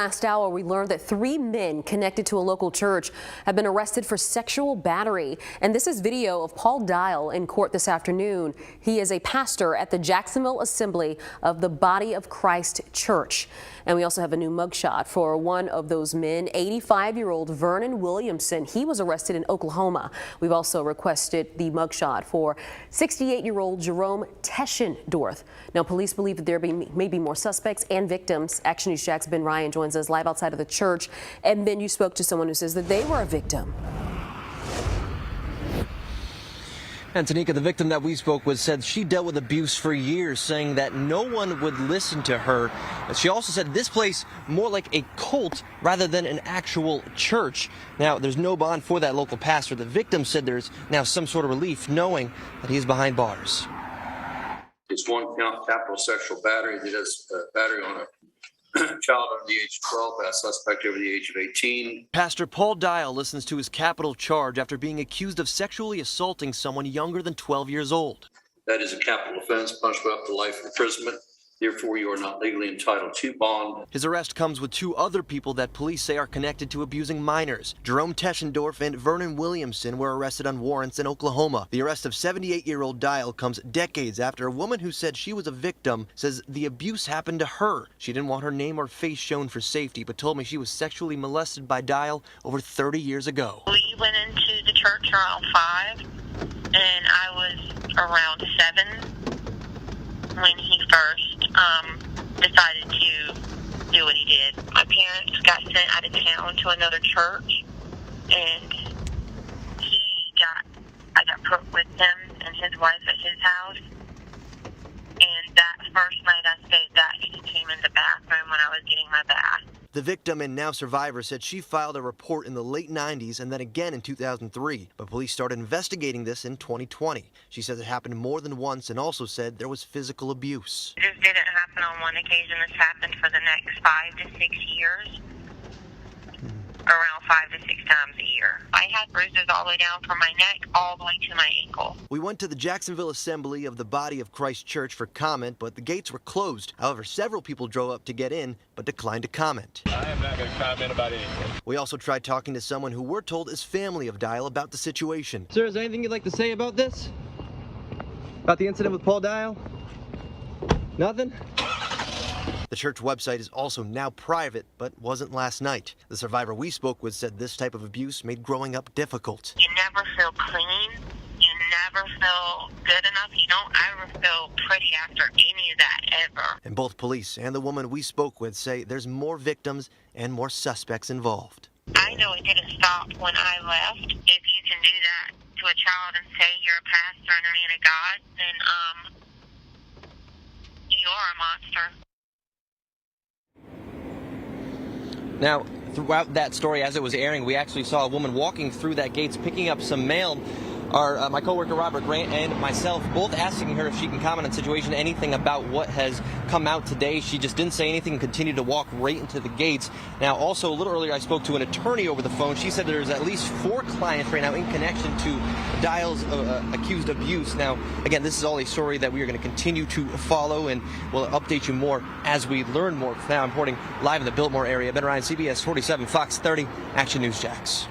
Last hour, we learned that 3 men connected to a local church have been arrested for sexual battery. And this is video of Paul Dyal in court this afternoon. He is a pastor at the Jacksonville Assembly of the Body of Christ Church. And we also have a new mugshot for one of those men, 85-year-old Vernon Williamson. He was arrested in Oklahoma. We've also requested the mugshot for 68-year-old Jerome Teschendorf. Now, police believe that there may be more suspects and victims. Action News Jack's Ben Ryan joins us live outside of the church. And Ben, you spoke to someone who says that they were a victim. And Tanika, the victim that we spoke with, said she dealt with abuse for years, saying that no one would listen to her. She also said this place more like a cult rather than an actual church. Now, there's no bond for that local pastor. The victim said there's now some sort of relief knowing that he's behind bars. It's one count capital sexual battery. That is battery on a child under the age of 12, a suspect over the age of 18. Pastor Paul Dyal listens to his capital charge after being accused of sexually assaulting someone younger than 12 years old. That is a capital offense, punishable up to life imprisonment. Therefore, you are not legally entitled to bond. His arrest comes with 2 other people that police say are connected to abusing minors. Jerome Teschendorf and Vernon Williamson were arrested on warrants in Oklahoma. The arrest of 78-year-old Dyal comes decades after a woman who said she was a victim says the abuse happened to her. She didn't want her name or face shown for safety, but told me she was sexually molested by Dyal over 30 years ago. We went into the church around 5, and I was around 7 when he first decided to do what he did. My parents got sent out of town to another church, and I got put with him and his wife at his house. And that first night I stayed that, he came in the bathroom when I was getting my bath. The victim and now survivor said she filed a report in the late 90s and then again in 2003, but police started investigating this in 2020. She says it happened more than once and also said there was physical abuse. This didn't happen on one occasion. This happened for the next 5 to 6 years, around 5 to 6 times a year. I had bruises all the way down from my neck all the way to my ankle. We went to the Jacksonville Assembly of the Body of Christ Church for comment, but the gates were closed. However, several people drove up to get in, but declined to comment. I am not going to comment about anything. We also tried talking to someone who we're told is family of Dyal about the situation. Sir, is there anything you'd like to say about this? About the incident with Paul Dyal? Nothing? The church website is also now private, but wasn't last night. The survivor we spoke with said this type of abuse made growing up difficult. You never feel clean. You never feel good enough. You don't ever feel pretty after any of that, ever. And both police and the woman we spoke with say there's more victims and more suspects involved. I know it didn't stop when I left. If you can do that to a child and say you're a pastor and a man of God, then you are a monster. Now, throughout that story, as it was airing, we actually saw a woman walking through that gates, picking up some mail. My coworker Robert Grant and myself both asking her if she can comment on the situation, anything about what has come out today. She just didn't say anything and continued to walk right into the gates. Now, also a little earlier, I spoke to an attorney over the phone. She said there's at least 4 clients right now in connection to Dyal's accused abuse. Now, again, this is all a story that we are going to continue to follow, and we'll update you more as we learn more. For now, I'm reporting live in the Biltmore area. Ben Ryan, CBS 47, Fox 30, Action News Jacks.